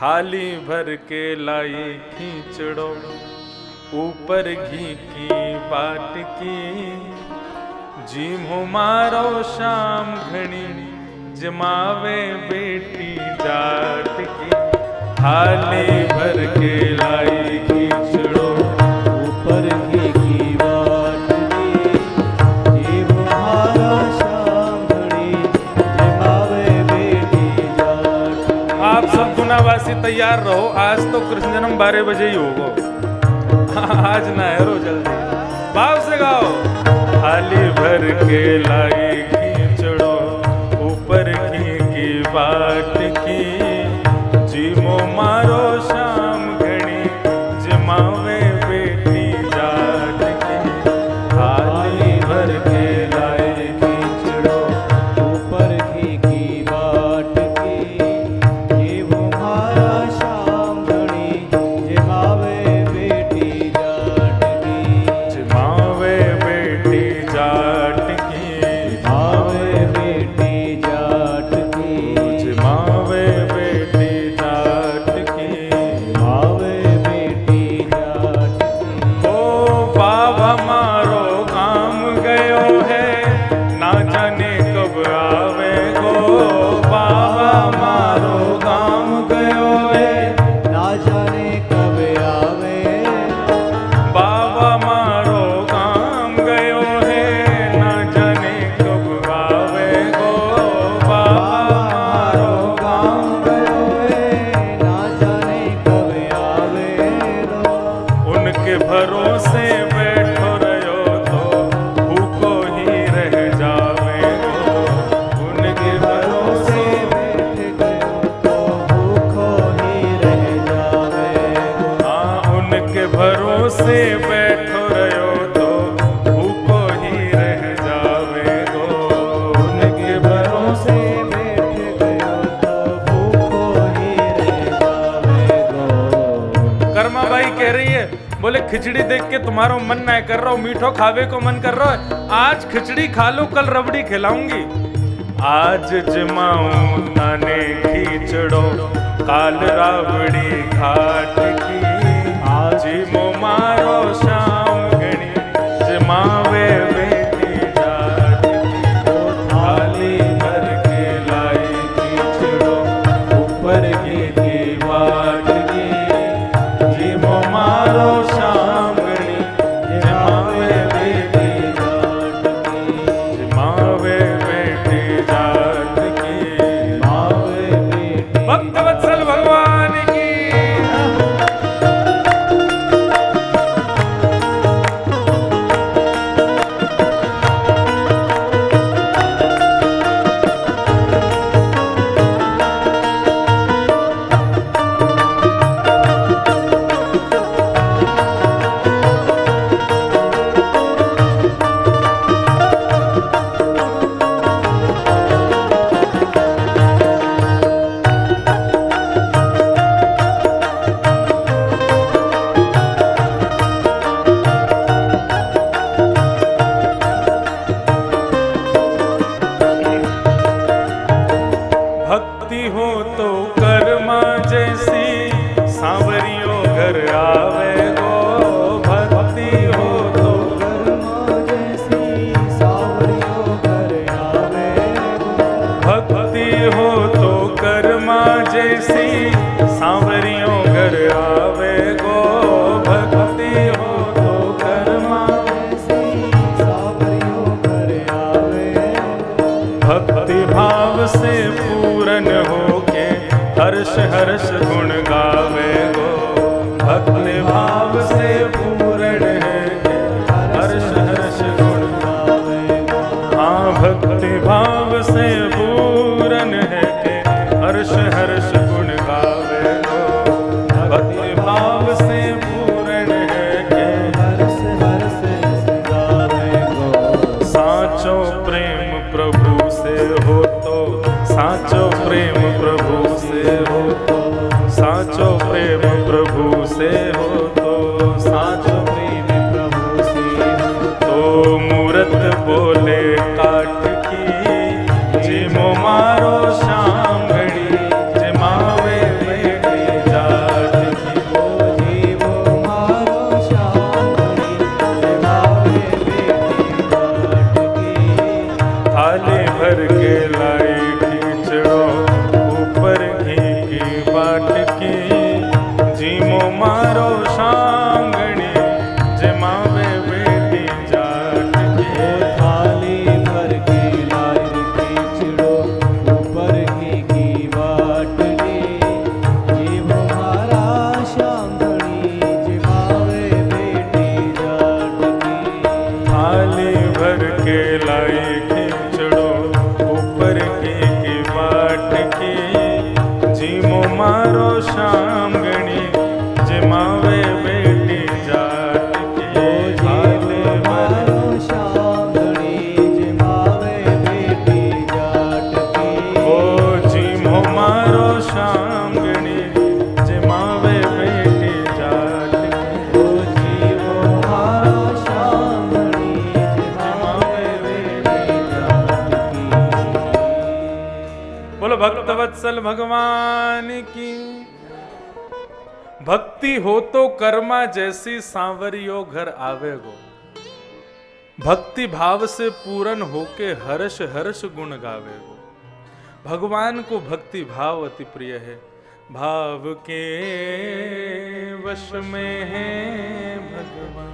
थाली भर के लाई खींचड़ो, ऊपर घी की बाट की। जीमो मारो शाम घनी, जमावे बेटी जाट की। थाली भर के लाई खींचड़ो, ऊपर घी की बाट की। जीमो मारो शाम घनी, जमावे बेटी जाट की। आप सब गुनावासी तैयार रहो, आज तो कृष्ण जन्म 12 बजे ही होगा। आज ना है, जल्दी भाव से गाओ। थाली भर के लाई खींचड़ो, ऊपर घी की बाट की। जीमो मारो शाम घनी, जमावे बेटी जाट की। थाली भर के लाई खींचड़ो, ऊपर घी की बाट की। जीमो मारो शाम घनी, जमावे बेटी जाट की। जमावे बेटी जाट की। जमावे बेटी जाट की। जमावे बेटी जाट की। जमावे बेटी जाट की। ओ बाबा मारो काम गयो है, ना जाने कब आवे गो। बाबा मारो काम गयो है, ना जाने कब आवे। बाबा मारो काम गयो है, ना जाने कब आवे गो। बाबा मारो काम गयो है, ना जाने कब आवे दो। उनके भरोसे बैठो रहो तो भूखो ही रह जावे गो। उनके भरोसे बैठ गयो तो भूखो ही रह जावे गो। हाँ, उनके भरोसे बैठो रहो तो भूखो ही रह जावे गो। उनके भरोसे बैठ गयो तो भूखो ही रह जावे गो। कर्मा बाई कह रही है, बोले खिचड़ी देख के तुम्हारा मन ना कर रहा हो, मीठो खावे को मन कर रहा है। आज खिचड़ी खा लो, कल रबड़ी खिलाऊंगी। आज जमाऊं ताने खींचड़ो, काल राबड़ी घाट की। आज मो मारो शाम घनी, जमावे बेटी जाट की। थाली भर के लाई खींचड़ो, ऊपर घी की बाट की। जीमो मारो शाम घनी, जमावे बेटी जाट की। जमावे बेटी जाट की। जमावे बेटी भक्त वत्सल भगवान की। भक्ति हो तो कर्मा जैसी, सांवरियों घर आवे गो। भक्ति हो तो कर्मा जैसी, सावरियों घर आवे गो। भक्ति हो तो कर्मा जैसी, सांवरियों घर आवे गो। भक्ति हो तो कर्मा जैसी, सावरियों घर आवे गो। भक्ति भाव से पूरन होके हर्ष हर्ष गुण गावे गो। भक्ति भाव से पूरण है के हर्ष हर्ष गुण गावे गो। हाँ, भक्ति भाव से पूरन है के हर्ष हर्ष गुण गावे गो। भक्ति भाव से पूरण है के हर्ष हर्ष गावे गो। साचो प्रेम प्रभु से हो तो, साचो प्रेम प्रभु से हो तो, साचो प्रेम प्रभु से हो तो, साचो प्रेम प्रभु से हो तो मूरत बोले काट की। जिमो मारो शाम घड़ी, जमावे बेटी भक्त वत्सल भगवान की। भक्ति हो तो कर्मा जैसी सांवरियो घर आवेगो। भक्ति भाव से पूर्ण होके हर्ष हर्ष गुण गावेगो। भगवान को भक्ति भाव अति प्रिय है। भाव के वश में है भगवान।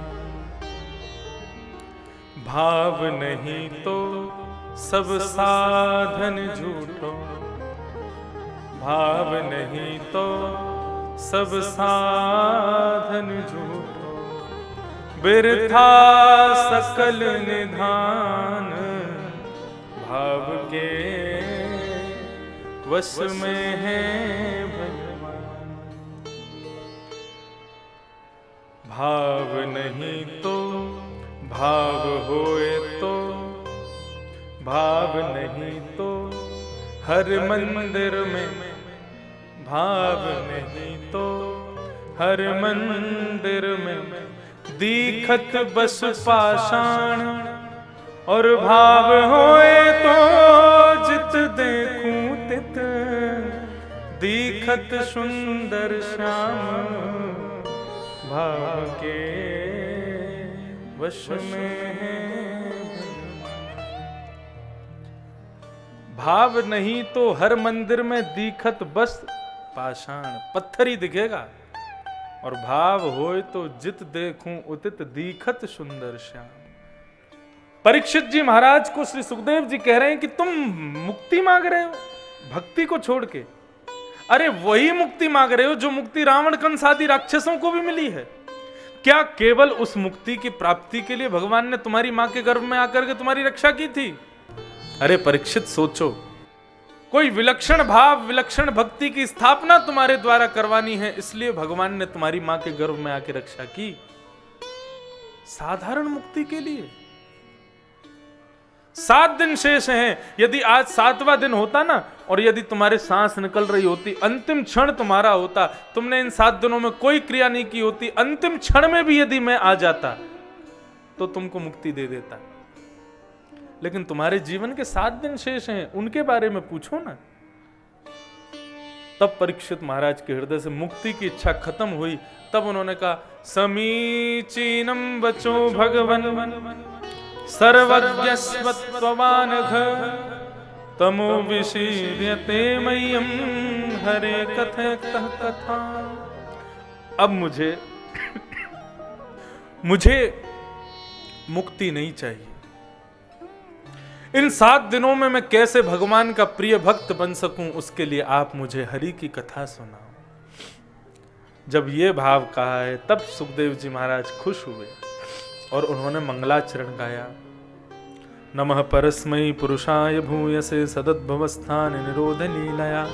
भाव नहीं तो सब साधन झूठो। भाव नहीं तो सब साधन झूठो। बिरथा सकल निधान। भाव के वश में है भगवान। भाव नहीं तो भाव होए तो। भाव नहीं तो हर मंदिर में। भाव नहीं तो हर मंदिर में। दीखत बस पाषाण। और भाव होए तो जित देखूं तित। दीखत सुंदर श्याम। भाव के वश में है। भाव नहीं तो हर मंदिर में दीखत बस पाषाण, पत्थर ही दिखेगा। और भाव होए तो जित देखूं उतित दीखत सुंदर श्याम। परीक्षित जी महाराज को श्री सुखदेव जी कह रहे हैं कि तुम मुक्ति मांग रहे हो भक्ति को छोड़ के। अरे वही मुक्ति मांग रहे हो जो मुक्ति रावण कंस आदि राक्षसों को भी मिली है। क्या केवल उस मुक्ति की प्राप्ति के लिए भगवान ने तुम्हारी मां के गर्भ में आकर के तुम्हारी रक्षा की थी? अरे परीक्षित सोचो, कोई विलक्षण भाव विलक्षण भक्ति की स्थापना तुम्हारे द्वारा करवानी है, इसलिए भगवान ने तुम्हारी मां के गर्भ में आके रक्षा की। साधारण मुक्ति के लिए 7 दिन शेष हैं। यदि आज 7वां दिन होता ना, और यदि तुम्हारे सांस निकल रही होती, अंतिम क्षण तुम्हारा होता, तुमने इन 7 दिनों में कोई क्रिया नहीं की होती, अंतिम क्षण में भी यदि मैं आ जाता तो तुमको मुक्ति दे देता। लेकिन तुम्हारे जीवन के 7 दिन शेष हैं, उनके बारे में पूछो ना। तब परीक्षित महाराज के हृदय से मुक्ति की इच्छा खत्म हुई। तब उन्होंने कहा, समीचीनम बचो भगवन सर्वज्ञस्वत्वानघ तमो विशीर्यते मह्यम हरे कथयतः कथा। अब मुझे मुक्ति नहीं चाहिए। इन 7 दिनों में मैं कैसे भगवान का प्रिय भक्त बन सकूं, उसके लिए आप मुझे हरि की कथा सुनाओ। जब ये भाव कहा है तब सुखदेव जी महाराज खुश हुए और उन्होंने मंगलाचरण गाया। नमः परस्मै पुरुषाय भूयसे सदद्भवस्थान निरोध लीलया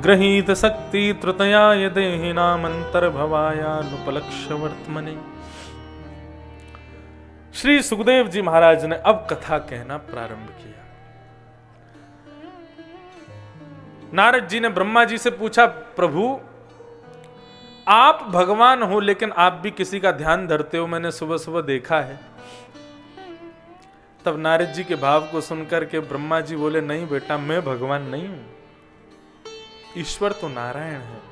गृहीत शक्ति त्रुतयाय देहिनामंतर्भवायानुपलक्ष्य वर्तमने। श्री सुखदेव जी महाराज ने अब कथा कहना प्रारंभ किया। नारद जी ने ब्रह्मा जी से पूछा, प्रभु आप भगवान हो लेकिन आप भी किसी का ध्यान धरते हो, मैंने सुबह सुबह देखा है। तब नारद जी के भाव को सुनकर के ब्रह्मा जी बोले, नहीं बेटा, मैं भगवान नहीं हूं, ईश्वर तो नारायण है।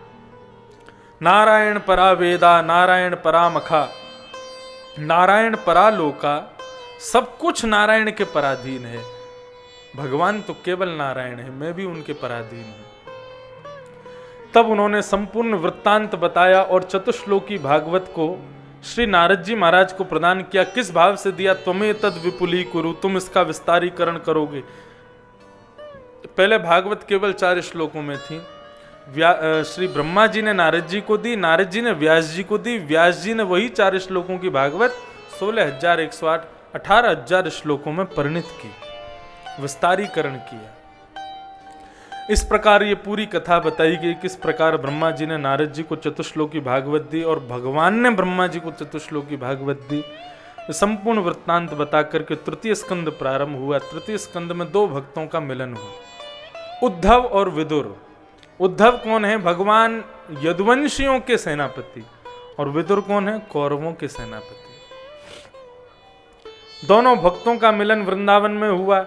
नारायण परा वेदा, नारायण परा मखा, नारायण परा लोका, सब कुछ नारायण के पराधीन है। भगवान तो केवल नारायण है, मैं भी उनके पराधीन हूं। तब उन्होंने संपूर्ण वृत्तांत बताया और चतुश्लोकी भागवत को श्री नारद जी महाराज को प्रदान किया। किस भाव से दिया? त्वमे तद विपुली कुरु, तुम इसका विस्तारीकरण करोगे। पहले भागवत केवल 4 श्लोकों में थी। श्री ब्रह्मा जी ने नारद जी को दी, नारद जी ने व्यास जी को दी, व्यास जी ने वही 4 श्लोकों की भागवत 16,108 18,000 श्लोकों में परिणित की, विस्तारीकरण किया। इस प्रकार ये पूरी कथा बताई गई, किस प्रकार ब्रह्मा जी ने नारद जी को चतुश्लोकी भागवत दी और भगवान ने ब्रह्मा जी को चतुश्लोकी भागवत दी। संपूर्ण वृत्तांत बता करके तृतीय स्कंद प्रारंभ हुआ। तृतीय स्कंद में 2 भक्तों का मिलन हुआ, उद्धव और विदुर। उद्धव कौन है? भगवान यदुवंशियों के सेनापति। और विदुर कौन है? कौरवों के सेनापति। दोनों भक्तों का मिलन वृंदावन में हुआ।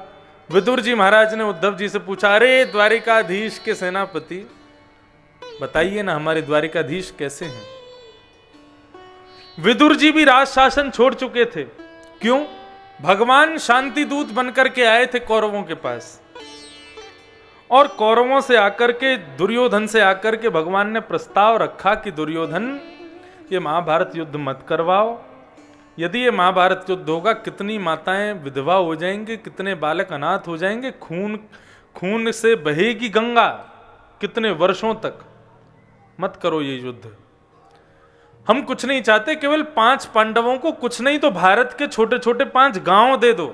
विदुर जी महाराज ने उद्धव जी से पूछा, अरे द्वारिकाधीश के सेनापति, बताइए ना हमारे द्वारिकाधीश कैसे हैं। विदुर जी भी राज शासन छोड़ चुके थे। क्यों? भगवान शांति दूत बनकर के आए थे कौरवों के पास, और कौरवों से आकर के, दुर्योधन से आकर के भगवान ने प्रस्ताव रखा कि दुर्योधन, ये महाभारत युद्ध मत करवाओ। यदि ये महाभारत युद्ध होगा, कितनी माताएं विधवा हो जाएंगे, कितने बालक अनाथ हो जाएंगे, खून से बहेगी गंगा कितने वर्षों तक। मत करो ये युद्ध। हम कुछ नहीं चाहते, केवल 5 पांडवों को, कुछ नहीं तो भारत के छोटे छोटे 5 गांव दे दो,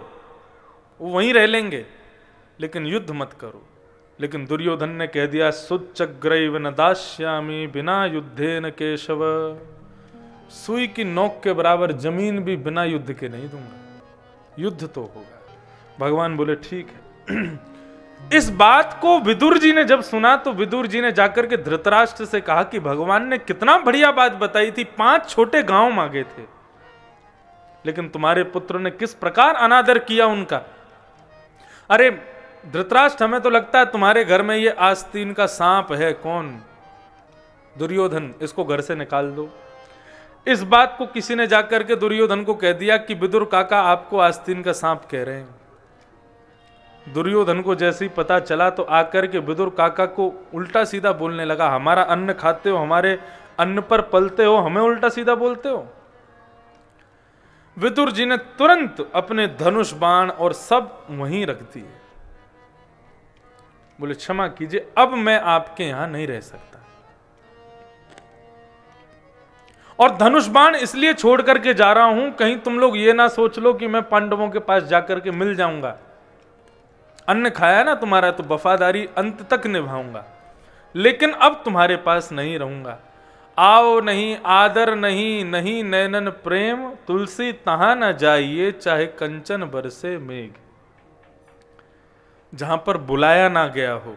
वो वहीं रह लेंगे, लेकिन युद्ध मत करो। लेकिन दुर्योधन ने कह दिया, सुच्चग्रैव न दास्यामि बिना युद्धे न केशव, सुई की नोक के बराबर जमीन भी बिना युद्ध के नहीं दूंगा, युद्ध तो होगा। भगवान बोले ठीक है। इस बात को विदुर जी ने जब सुना तो विदुर जी ने जाकर के धृतराष्ट्र से कहा कि भगवान ने कितना बढ़िया बात बताई थी, 5 छोटे गांव मांगे थे, लेकिन तुम्हारे पुत्र ने किस प्रकार अनादर किया उनका। अरे धृतराष्ट्र, हमें तो लगता है तुम्हारे घर में ये आस्तीन का सांप है। कौन? दुर्योधन। इसको घर से निकाल दो। इस बात को किसी ने जाकर के दुर्योधन को कह दिया कि विदुर काका आपको आस्तीन का सांप कह रहे हैं। दुर्योधन को जैसे ही पता चला तो आकर के विदुर काका को उल्टा सीधा बोलने लगा, हमारा अन्न खाते हो, हमारे अन्न पर पलते हो, हमें उल्टा सीधा बोलते हो। विदुर जी ने तुरंत अपने धनुष बाण और सब वहीं रख दिए। बोले क्षमा कीजिए, अब मैं आपके यहां नहीं रह सकता। और धनुष बाण इसलिए छोड़ करके जा रहा हूं, कहीं तुम लोग ये ना सोच लो कि मैं पांडवों के पास जाकर के मिल जाऊंगा। अन्न खाया ना तुम्हारा, तो वफादारी अंत तक निभाऊंगा, लेकिन अब तुम्हारे पास नहीं रहूंगा। आओ नहीं आदर नहीं, नहीं नैनन प्रेम, तुलसी तहां न जाइए चाहे कंचन बरसे मेघ। जहां पर बुलाया ना गया हो,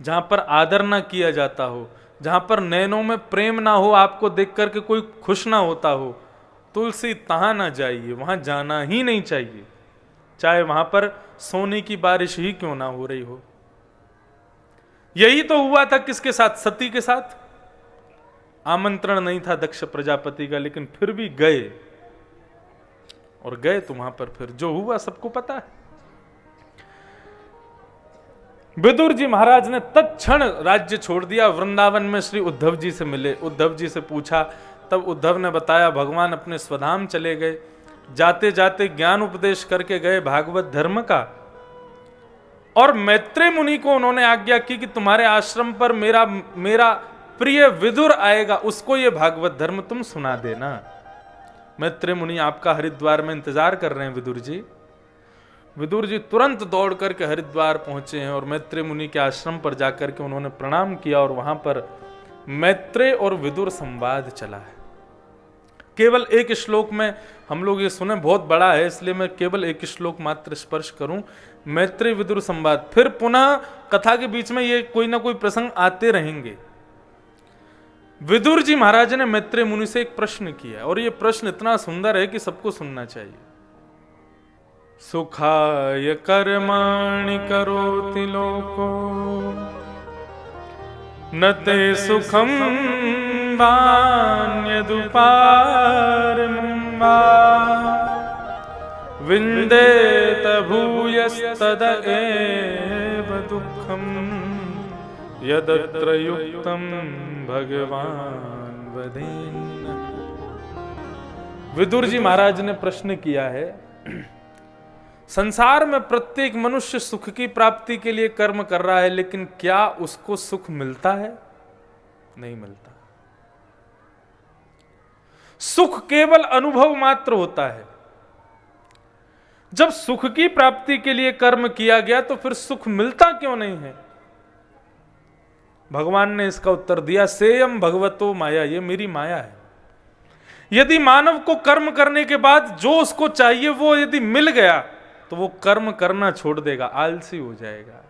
जहां पर आदर ना किया जाता हो, जहां पर नैनों में प्रेम ना हो, आपको देख करके कोई खुश ना होता हो, तुलसी तहां ना जाइए, वहां जाना ही नहीं चाहिए, चाहे वहां पर सोने की बारिश ही क्यों ना हो रही हो। यही तो हुआ था किसके साथ? सती के साथ। आमंत्रण नहीं था दक्ष प्रजापति का, लेकिन फिर भी गए, और गए तो वहां पर फिर जो हुआ सबको पता है। विदुर जी महाराज ने तत्क्षण राज्य छोड़ दिया, वृंदावन में श्री उद्धव जी से मिले, उद्धव जी से पूछा, तब उद्धव ने बताया भगवान अपने स्वधाम चले गए, जाते जाते ज्ञान उपदेश करके गए भागवत धर्म का, और मैत्रेय मुनि को उन्होंने आज्ञा की कि तुम्हारे आश्रम पर मेरा प्रिय विदुर आएगा, उसको ये भागवत धर्म तुम सुना देना। मैत्रेय मुनि आपका हरिद्वार में इंतजार कर रहे हैं विदुर जी। विदुर जी तुरंत दौड़ करके हरिद्वार पहुंचे हैं और मैत्रेय मुनि के आश्रम पर जाकर के उन्होंने प्रणाम किया, और वहां पर मैत्रेय और विदुर संवाद चला है। केवल एक श्लोक में हम लोग ये सुने, बहुत बड़ा है इसलिए मैं केवल एक श्लोक मात्र स्पर्श करूं। मैत्रेय विदुर संवाद, फिर पुनः कथा के बीच में ये कोई ना कोई प्रसंग आते रहेंगे। विदुर जी महाराज ने मैत्रेय मुनि से एक प्रश्न किया, और ये प्रश्न इतना सुंदर है कि सबको सुनना चाहिए। सुखाय कर्माणि करोति लोको न ते सुखम वान्यदुपारम्वा विन्देत भूयस्तद एव दुःखम यदत्र युक्तम भगवान वदेन्न। विदुर जी महाराज ने प्रश्न किया है, संसार में प्रत्येक मनुष्य सुख की प्राप्ति के लिए कर्म कर रहा है, लेकिन क्या उसको सुख मिलता है? नहीं मिलता। सुख केवल अनुभव मात्र होता है। जब सुख की प्राप्ति के लिए कर्म किया गया तो फिर सुख मिलता क्यों नहीं है? भगवान ने इसका उत्तर दिया, सेयम भगवतो माया, ये मेरी माया है। यदि मानव को कर्म करने के बाद जो उसको चाहिए वो यदि मिल गया तो वो कर्म करना छोड़ देगा, आलसी हो जाएगा।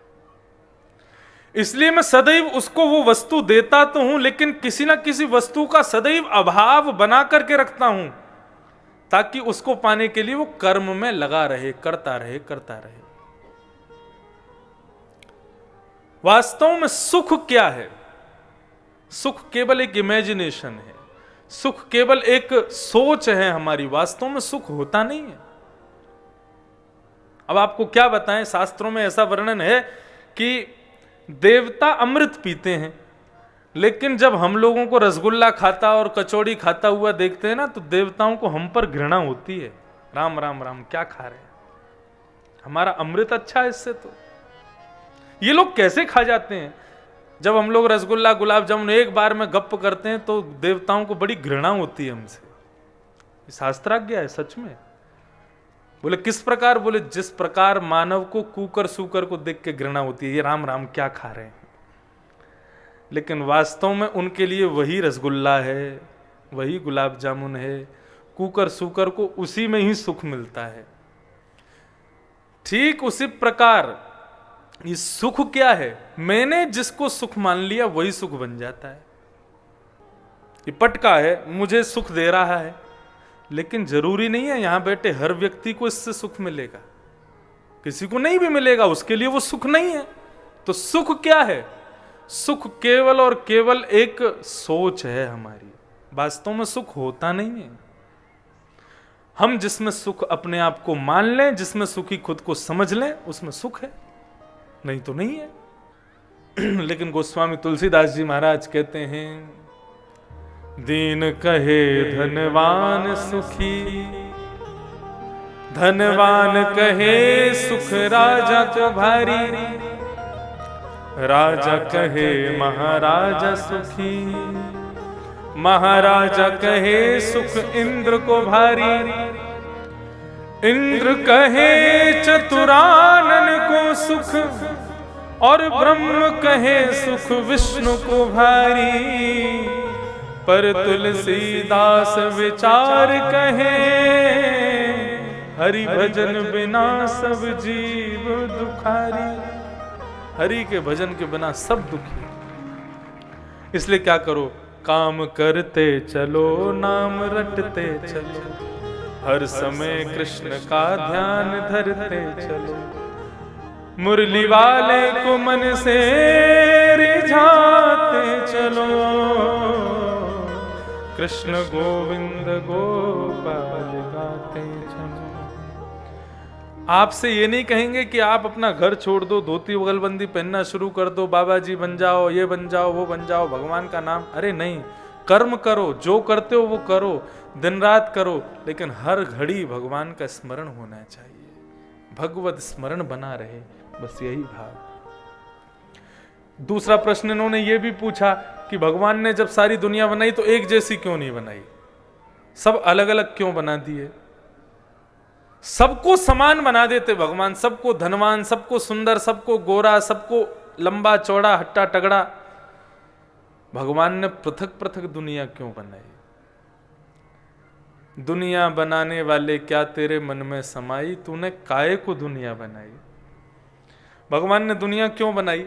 इसलिए मैं सदैव उसको वो वस्तु देता तो हूं, लेकिन किसी ना किसी वस्तु का सदैव अभाव बना करके रखता हूं, ताकि उसको पाने के लिए वो कर्म में लगा रहे, करता रहे। वास्तव में सुख क्या है? सुख केवल एक इमेजिनेशन है, सुख केवल एक सोच है हमारी, वास्तव में सुख होता नहीं है। अब आपको क्या बताएं, शास्त्रों में ऐसा वर्णन है कि देवता अमृत पीते हैं, लेकिन जब हम लोगों को रसगुल्ला खाता और कचौड़ी खाता हुआ देखते हैं ना, तो देवताओं को हम पर घृणा होती है। राम राम राम, क्या खा रहे हैं, हमारा अमृत अच्छा है इससे। तो ये लोग कैसे खा जाते हैं? जब हम लोग रसगुल्ला गुलाब जामुन एक बार में गप्प करते हैं तो देवताओं को बड़ी घृणा होती है हमसे। शास्त्राज्ञ है सच में। बोले किस प्रकार? बोले जिस प्रकार मानव को कुकर सूकर को देख के घृणा होती है, ये राम राम क्या खा रहे हैं। लेकिन वास्तव में उनके लिए वही रसगुल्ला है, वही गुलाब जामुन है, कुकर सूकर को उसी में ही सुख मिलता है। ठीक उसी प्रकार ये सुख क्या है? मैंने जिसको सुख मान लिया वही सुख बन जाता है। ये पटका है, मुझे सुख दे रहा है, लेकिन जरूरी नहीं है यहां बैठे हर व्यक्ति को इससे सुख मिलेगा, किसी को नहीं भी मिलेगा, उसके लिए वो सुख नहीं है। तो सुख क्या है? सुख केवल और केवल एक सोच है हमारी, वास्तव में सुख होता नहीं है। हम जिसमें सुख अपने आप को मान लें, जिसमें सुखी खुद को समझ लें, उसमें सुख है, नहीं तो नहीं है। लेकिन गोस्वामी तुलसीदास जी महाराज कहते हैं, दीन कहे धनवान सुखी, धनवान कहे सुख राजा को भारी, राजा कहे महाराजा सुखी, महाराजा कहे सुख इंद्र को भारी, इंद्र कहे चतुरानन को सुख, और ब्रह्म कहे सुख विष्णु को भारी, पर तुलसीदास विचार कहे, हरि भजन बिना सब जीव दुखारी। हरि के भजन के बिना सब दुखी। इसलिए क्या करो? काम करते चलो, नाम रटते चलो, हर समय कृष्ण का ध्यान धरते चलो, मुरली वाले को मन से रिझाते चलो, कृष्ण गोविंद गोपाल गाते चलो। आपसे ये नहीं कहेंगे कि आप अपना घर छोड़ दो, धोती बगलबंदी पहनना शुरू कर दो, बाबा जी बन जाओ, ये बन जाओ, वो बन जाओ, भगवान का नाम। अरे नहीं, कर्म करो, जो करते हो वो करो, दिन रात करो, लेकिन हर घड़ी भगवान का स्मरण होना चाहिए, भगवत स्मरण बना रहे, बस यही भाव। दूसरा प्रश्न इन्होंने ये भी पूछा कि भगवान ने जब सारी दुनिया बनाई तो एक जैसी क्यों नहीं बनाई, सब अलग अलग क्यों बना दिए? सबको समान बना देते भगवान, सबको धनवान, सबको सुंदर, सबको गोरा, सबको लंबा चौड़ा हट्टा तगड़ा। भगवान ने पृथक पृथक दुनिया क्यों बनाई? दुनिया बनाने वाले क्या तेरे मन में समाई, तूने काहे को दुनिया बनाई? भगवान ने दुनिया क्यों बनाई?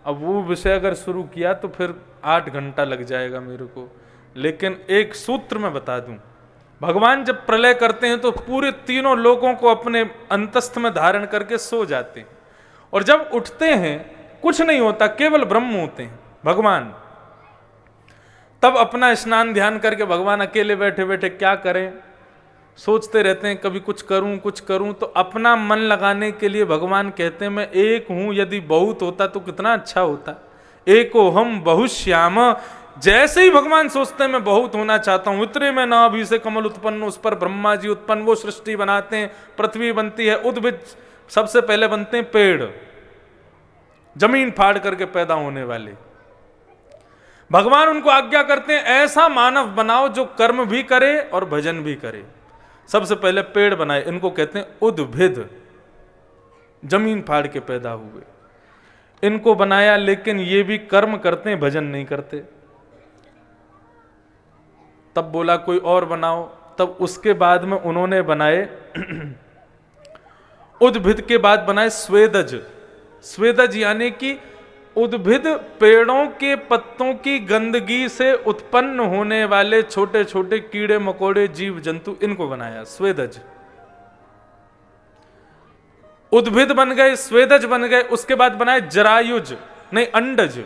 अब वो विषय अगर शुरू किया तो फिर 8 घंटा लग जाएगा मेरे को, लेकिन एक सूत्र में बता दूं। भगवान जब प्रलय करते हैं तो पूरे तीनों लोगों को अपने अंतस्थ में धारण करके सो जाते हैं, और जब उठते हैं कुछ नहीं होता, केवल ब्रह्म होते हैं भगवान। तब अपना स्नान ध्यान करके भगवान अकेले बैठे बैठे क्या करें, सोचते रहते हैं कभी कुछ करूं कुछ करूं। तो अपना मन लगाने के लिए भगवान कहते हैं मैं एक हूं, यदि बहुत होता तो कितना अच्छा होता। एको हम बहुश्याम, जैसे ही भगवान सोचते हैं मैं बहुत होना चाहता हूं, उतरे में नाभि से कमल उत्पन्न, उस पर ब्रह्मा जी उत्पन्न, वो सृष्टि बनाते हैं, पृथ्वी बनती है, उद्भिद सबसे पहले बनते हैं पेड़, जमीन फाड़ करके पैदा होने वाले। भगवान उनको आज्ञा करते हैं ऐसा मानव बनाओ जो कर्म भी करे और भजन भी करे। सबसे पहले पेड़ बनाए, इनको कहते हैं उद्भिद, जमीन फाड़ के पैदा हुए, इनको बनाया, लेकिन ये भी कर्म करते हैं, भजन नहीं करते। तब बोला कोई और बनाओ, तब उसके बाद में उन्होंने बनाए उद्भिद के बाद बनाए स्वेदज। स्वेदज यानी कि उद्भिद पेड़ों के पत्तों की गंदगी से उत्पन्न होने वाले छोटे छोटे कीड़े मकोड़े जीव जंतु, इनको बनाया स्वेदज। उद्भिद बन गए, स्वेदज बन गए। उसके बाद बनाए जरायुज, नहीं, अंडज,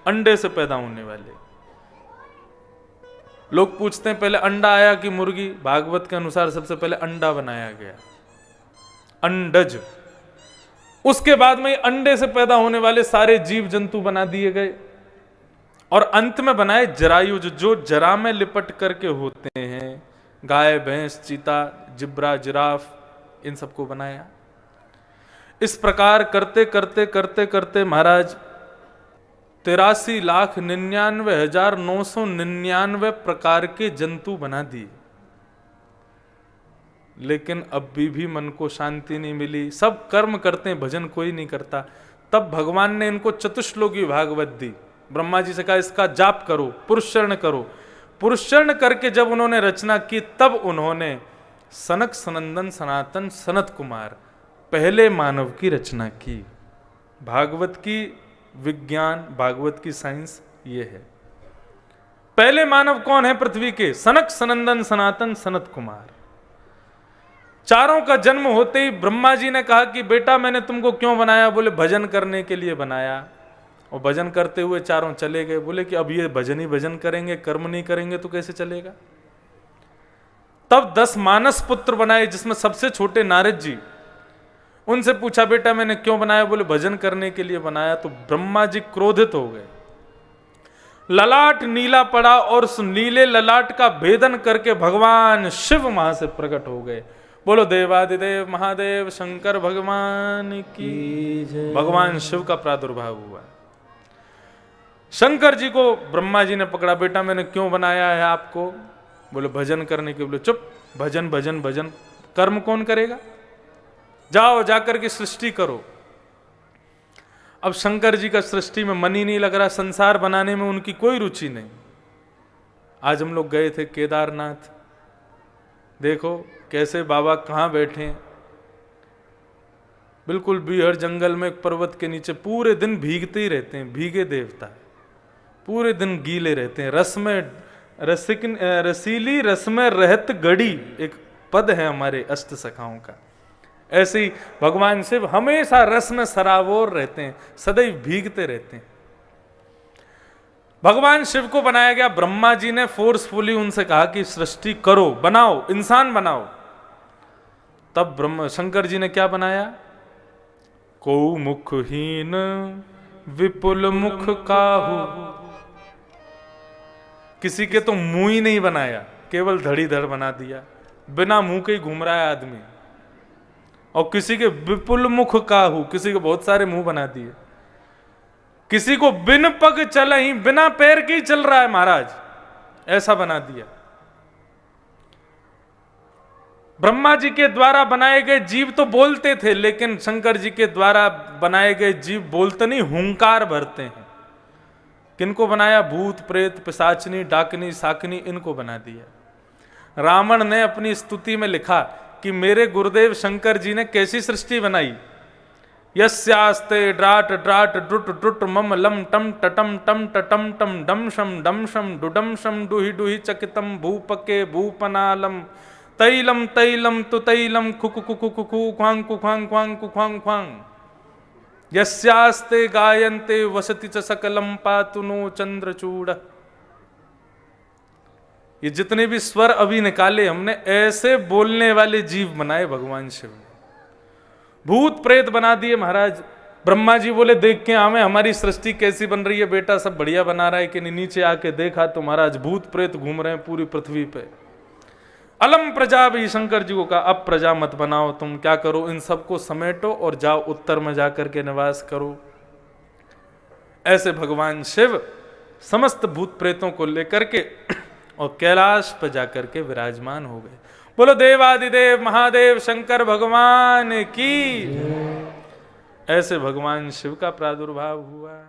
अंडे से पैदा होने वाले। लोग पूछते हैं पहले अंडा आया कि मुर्गी? भागवत के अनुसार सबसे पहले अंडा बनाया गया, अंडज। उसके बाद में अंडे से पैदा होने वाले सारे जीव जंतु बना दिए गए और अंत में बनाए जरायुज, जो जरा में लिपट करके होते हैं, गाय, भैंस, चीता, जिब्रा, जिराफ, इन सबको बनाया। इस प्रकार करते करते करते करते महाराज 83,99,999 प्रकार के जंतु बना दिए। लेकिन अब भी मन को शांति नहीं मिली। सब कर्म करते हैं, भजन कोई नहीं करता। तब भगवान ने इनको चतुश्लोकी भागवत दी। ब्रह्मा जी से कहा इसका जाप करो, पुरुषरण करो। पुरुषरण करके जब उन्होंने रचना की, तब उन्होंने सनक सनंदन सनातन सनत कुमार पहले मानव की रचना की। भागवत की विज्ञान, भागवत की साइंस ये है। पहले मानव कौन है पृथ्वी के? सनक सनंदन सनातन सनत कुमार। चारों का जन्म होते ही ब्रह्मा जी ने कहा कि बेटा मैंने तुमको क्यों बनाया? बोले भजन करने के लिए बनाया। और भजन करते हुए चारों चले गए। बोले कि अब ये भजन ही भजन करेंगे, कर्म नहीं करेंगे तो कैसे चलेगा? तब 10 मानस पुत्र बनाए, जिसमें सबसे छोटे नारद जी। उनसे पूछा बेटा मैंने क्यों बनाया? बोले भजन करने के लिए बनाया। तो ब्रह्मा जी क्रोधित हो गए। ललाट नीला पड़ा और उस नीले ललाट का भेदन करके भगवान शिव वहां से प्रकट हो गए। बोलो देवादिदेव महादेव शंकर भगवान की जय। भगवान शिव का प्रादुर्भाव हुआ। शंकर जी को ब्रह्मा जी ने पकड़ा, बेटा मैंने क्यों बनाया है आपको? बोले भजन करने के। बोले चुप, भजन भजन भजन, कर्म कौन करेगा? जाओ जाकर के सृष्टि करो। अब शंकर जी का सृष्टि में मन ही नहीं लग रहा, संसार बनाने में उनकी कोई रुचि नहीं। आज हम लोग गए थे केदारनाथ, देखो कैसे बाबा कहाँ बैठे हैं, बिल्कुल बीहड़ जंगल में एक पर्वत के नीचे, पूरे दिन भीगते ही रहते हैं। भीगे देवता पूरे दिन गीले रहते हैं। रस में रसीली रस में रहत गड़ी, एक पद है हमारे अष्ट सखाओं का। ऐसे ही भगवान शिव हमेशा रस में सराबोर रहते हैं, सदैव भीगते रहते हैं। भगवान शिव को बनाया गया। ब्रह्मा जी ने फोर्सफुली उनसे कहा कि सृष्टि करो, बनाओ, इंसान बनाओ। तब ब्रह्म शंकर जी ने क्या बनाया? को मुखहीन विपुल मुख काहू। किसी के तो मुंह ही नहीं बनाया, केवल धड़ीधड़ बना दिया, बिना मुंह के ही घूम रहा है आदमी। और किसी के विपुल मुख काहू, किसी के बहुत सारे मुंह बना दिए। किसी को बिन पग चल ही, बिना पैर के ही चल रहा है महाराज, ऐसा बना दिया। ब्रह्मा जी के द्वारा बनाए गए जीव तो बोलते थे, लेकिन शंकर जी के द्वारा बनाए गए जीव बोलते नहीं, हुंकार भरते हैं। किनको बनाया? भूत प्रेत पिशाचनी डाकनी साकनी, इनको बना दिया। रावण ने अपनी स्तुति में लिखा कि मेरे गुरुदेव शंकर जी ने कैसी सृष्टि बनाई। यस्यास्ते ड्राट ड्राट ड्रुट ड्रुट मम लम टम टटम टम टटम टम डम शम डम शम डुडम शम डुहि डुहि चकितम भूपके भूपनालम तैलम तैलम तु तैलम खुकु कुकु कुकु ख्वांग कुख्वांग ख्वांग कुख्वांग ख्वांग। यस्यास्ते गायन्ते वसति च सकलम पातु नो चंद्रचूड़। ये जितने भी स्वर अभी निकाले हमने, ऐसे बोलने वाले जीव बनाए भगवान शिव ने। भूत प्रेत बना दिए महाराज। ब्रह्मा जी बोले देख के आवे हमारी सृष्टि कैसी बन रही है बेटा, सब बढ़िया बना रहा है कि नहीं? नीचे आके देखा तो महाराज भूत प्रेत घूम रहे हैं पूरी पृथ्वी पे। अलम प्रजा भी शंकर जी को कहा अब प्रजा मत बनाओ, तुम क्या करो, इन सबको समेटो और जाओ उत्तर में जाकर के निवास करो। ऐसे भगवान शिव समस्त भूत प्रेतों को लेकर के और कैलाश पर जाकर के विराजमान हो गए। बोलो देवादिदेव महादेव शंकर भगवान की। ऐसे भगवान शिव का प्रादुर्भाव हुआ।